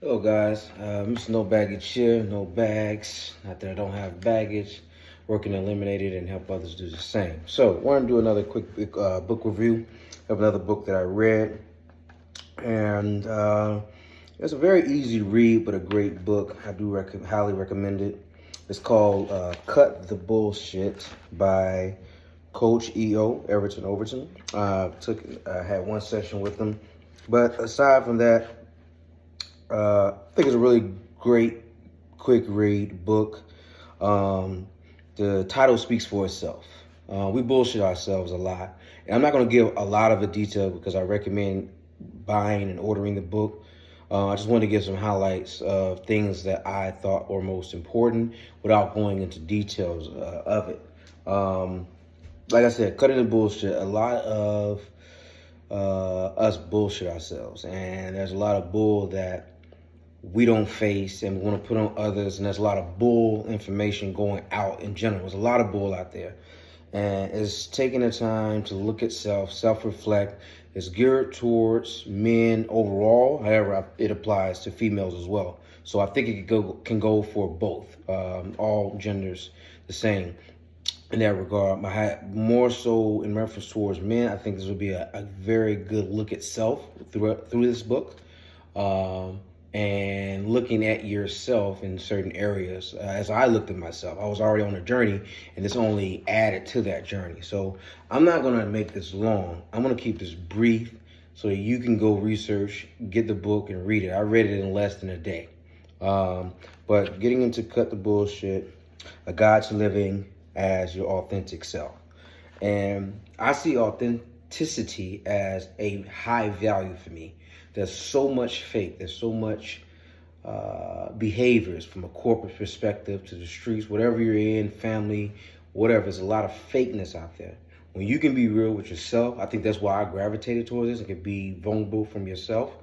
Hello guys, Mr. No Baggage here, no bags, not that I don't have baggage, working eliminated and help others do the same. So, want to do another quick book review of another book that I read, and it's a very easy read, but a great book. I do highly recommend it. It's called Cut the Bullshit by Coach E.O. Everton Overton. Had one session with him, but aside from that, I think it's a really great, quick read book. The title speaks for itself. We bullshit ourselves a lot. And I'm not going to give a lot of the detail because I recommend buying and ordering the book. I just wanted to give some highlights of things that I thought were most important without going into details of it. Like I said, cutting the bullshit. A lot of us bullshit ourselves. And there's a lot of bull that we don't face and we want to put on others, and there's a lot of bull information going out in general. There's a lot of bull out there, and it's taking the time to look at self-reflect. It's geared towards men overall. However, it applies to females as well. So I think it can go for both, all genders the same in that regard. I had more so in reference towards men. I think this would be a very good look at self through this book. And looking at yourself in certain areas. As I looked at myself, I was already on a journey, and this only added to that journey. So I'm not going to make this long. I'm going to keep this brief so that you can go research, get the book, and read it. I read it in less than a day. But getting into Cut the Bullshit, a guide to living as your authentic self. And I see authenticity as a high value for me. There's so much fake. There's so much behaviors from a corporate perspective to the streets, whatever you're in, family, whatever. There's a lot of fakeness out there. When you can be real with yourself, I think that's why I gravitated towards this. It can be vulnerable from yourself,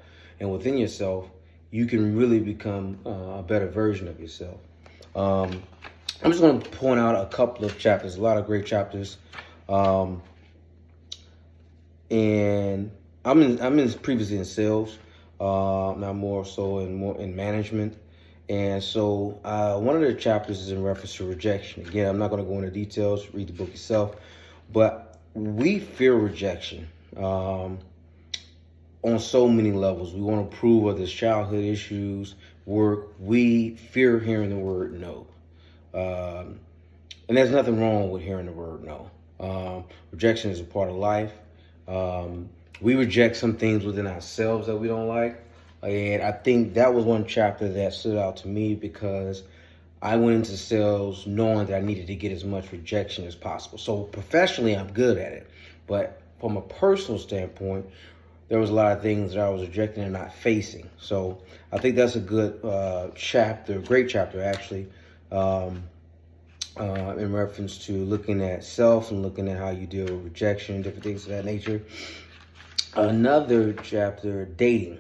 and within yourself, you can really become a better version of yourself. I'm just going to point out a couple of chapters, a lot of great chapters, and I'm previously in sales, now more so in management, and so one of the chapters is in reference to rejection. Again, I'm not going to go into details. Read the book yourself, but we fear rejection on so many levels. We want to prove whether it's childhood issues, work. We fear hearing the word no, and there's nothing wrong with hearing the word no. Rejection is a part of life. We reject some things within ourselves that we don't like. And I think that was one chapter that stood out to me because I went into sales knowing that I needed to get as much rejection as possible. So professionally, I'm good at it. But from a personal standpoint, there was a lot of things that I was rejecting and not facing. So I think that's a good chapter, great chapter actually, in reference to looking at self and looking at how you deal with rejection, different things of that nature. Another chapter, dating.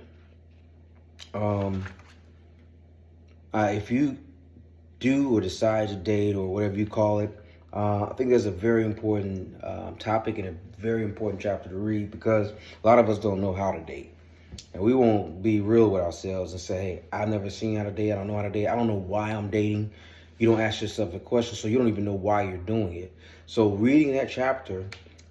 If you do or decide to date or whatever you call it, I think there's a very important topic and a very important chapter to read because a lot of us don't know how to date. And we won't be real with ourselves and say, hey, I've never seen how to date. I don't know how to date. I don't know why I'm dating. You don't ask yourself the question, so you don't even know why you're doing it. So reading that chapter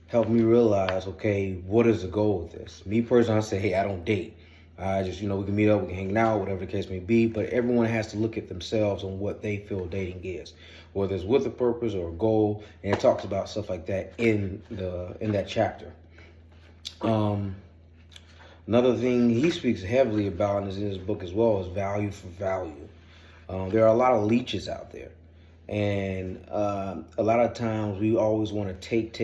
helped me realize, okay, what is the goal with this? Me personally, I say, hey, I don't date. I just, we can meet up, we can hang out, whatever the case may be. But everyone has to look at themselves on what they feel dating is, whether it's with a purpose or a goal. And it talks about stuff like that in that chapter. Another thing he speaks heavily about in his book as well is value for value. There are a lot of leeches out there. And a lot of times we always want to take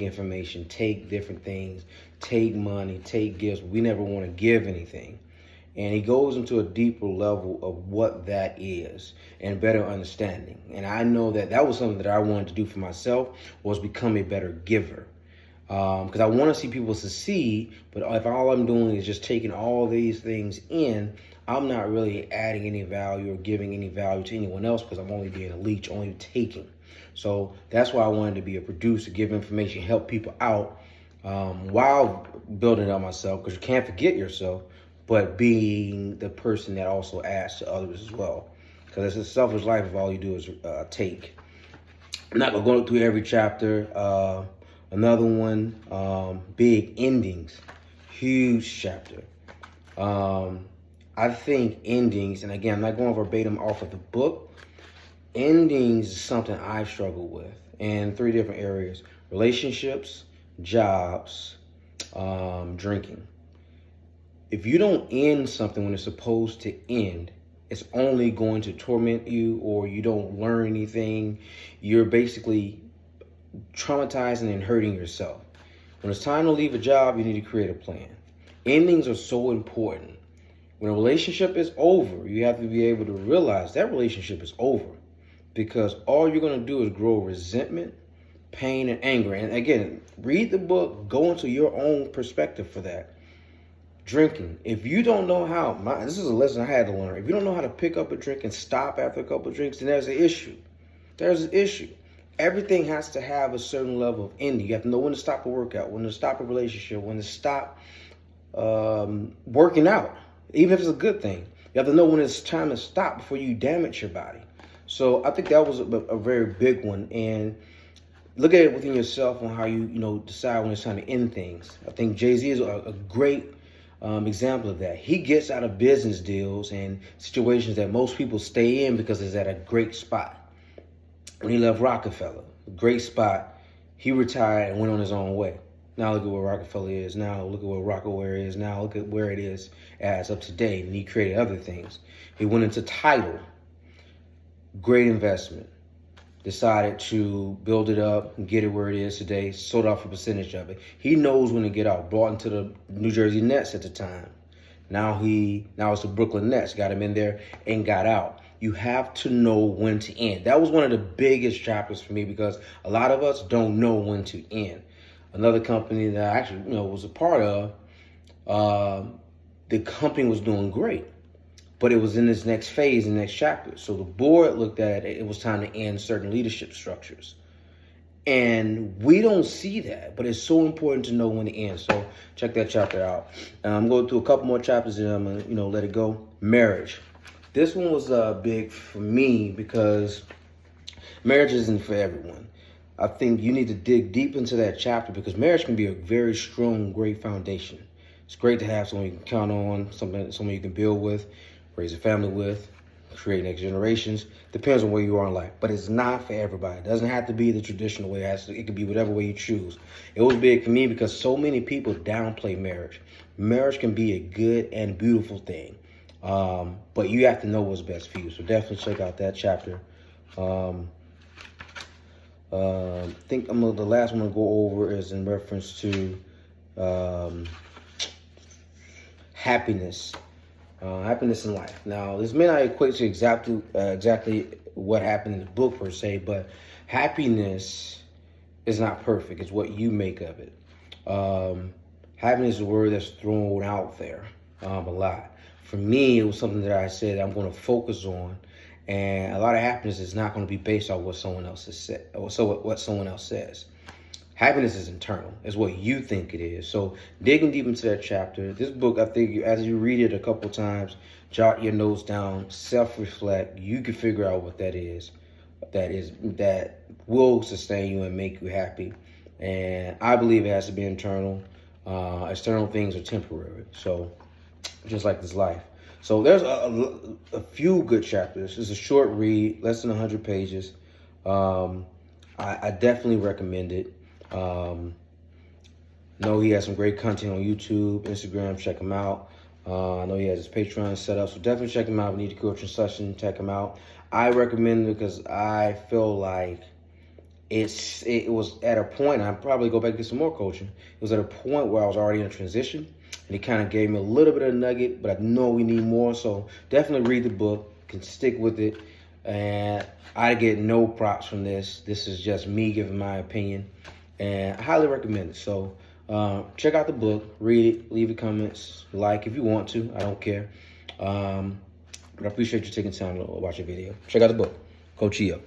information, take different things, take money, take gifts. We never want to give anything. And he goes into a deeper level of what that is and better understanding. And I know that was something that I wanted to do for myself, was become a better giver. Because I want to see people succeed, but if all I'm doing is just taking all these things in, I'm not really adding any value or giving any value to anyone else because I'm only being a leech, only taking. So that's why I wanted to be a producer, give information, help people out while building up myself, because you can't forget yourself. but being the person that also adds to others as well. Because it's a selfish life if all you do is take. I'm not going to go through every chapter. Another one, big endings. Huge chapter. I think endings, and again, I'm not going verbatim off of the book. Endings is something I struggle with in 3 different areas: relationships, jobs, drinking. If you don't end something when it's supposed to end, it's only going to torment you, or you don't learn anything. You're basically traumatizing and hurting yourself. When it's time to leave a job, you need to create a plan. Endings are so important. When a relationship is over, you have to be able to realize that relationship is over, because all you're going to do is grow resentment, pain, and anger. And again, read the book, go into your own perspective for that. Drinking. If you don't know how, this is a lesson I had to learn. If you don't know how to pick up a drink and stop after a couple of drinks, then there's an issue. There's an issue. Everything has to have a certain level of ending. You have to know when to stop a workout, when to stop a relationship, when to stop working out, even if it's a good thing. You have to know when it's time to stop before you damage your body. So I think that was a very big one. And look at it within yourself on how you decide when it's time to end things. I think Jay-Z is a great example of that. He gets out of business deals and situations that most people stay in because it's at a great spot. When he left Rockefeller, a great spot, he retired and went on his own way. Now look at where Rockefeller is. Now look at where Rockaware is. Now look at where it is as up to date. And he created other things. He went into title. Great investment. Decided to build it up and get it where it is today. Sold off a percentage of it. He knows when to get out. Brought into the New Jersey Nets at the time. Now it's the Brooklyn Nets. Got him in there and got out. You have to know when to end. That was one of the biggest chapters for me, because a lot of us don't know when to end. Another company that I actually was a part of, the company was doing great, but it was in this next phase, the next chapter. So the board looked at it. It was time to end certain leadership structures. And we don't see that, but it's so important to know when to end. So check that chapter out. I'm going through a couple more chapters and I'm going to let it go. Marriage. This one was big for me because marriage isn't for everyone. I think you need to dig deep into that chapter, because marriage can be a very strong, great foundation. It's great to have someone you can count on, someone you can build with, raise a family with, create next generations. Depends on where you are in life, but it's not for everybody. It doesn't have to be the traditional way. It could be whatever way you choose. It was big for me because so many people downplay marriage. Marriage can be a good and beautiful thing. But you have to know what's best for you. So definitely check out that chapter. I think the last one to go over is in reference to happiness. Happiness in life. Now, this may not equate to exactly what happened in the book per se, but happiness is not perfect. It's what you make of it. Happiness is a word that's thrown out there a lot. For me, it was something that I said I'm going to focus on, and a lot of happiness is not going to be based on what someone else has said, or what someone else says. Happiness is internal. It's what you think it is. So digging deep into that chapter, this book, I think as you read it a couple times, jot your notes down, self-reflect. You can figure out what that is that will sustain you and make you happy. And I believe it has to be internal. External things are temporary. So just like this life. So there's a few good chapters. It's a short read, less than 100 pages. I definitely recommend it. Know he has some great content on YouTube, Instagram. Check him out. I know he has his Patreon set up, so definitely check him out. If you need a coaching session, check him out. I recommend it because I feel like it was at a point. I'd probably go back and get some more coaching. It was at a point where I was already in a transition, and he kind of gave me a little bit of a nugget, but I know we need more. So definitely read the book, can stick with it, and I get no props from this. This is just me giving my opinion, and I highly recommend it. So check out the book, read it, leave your comments, like if you want to. I don't care. But I appreciate you taking time to watch a video. Check out the book. Coach E up.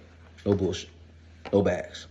No bullshit. No bags.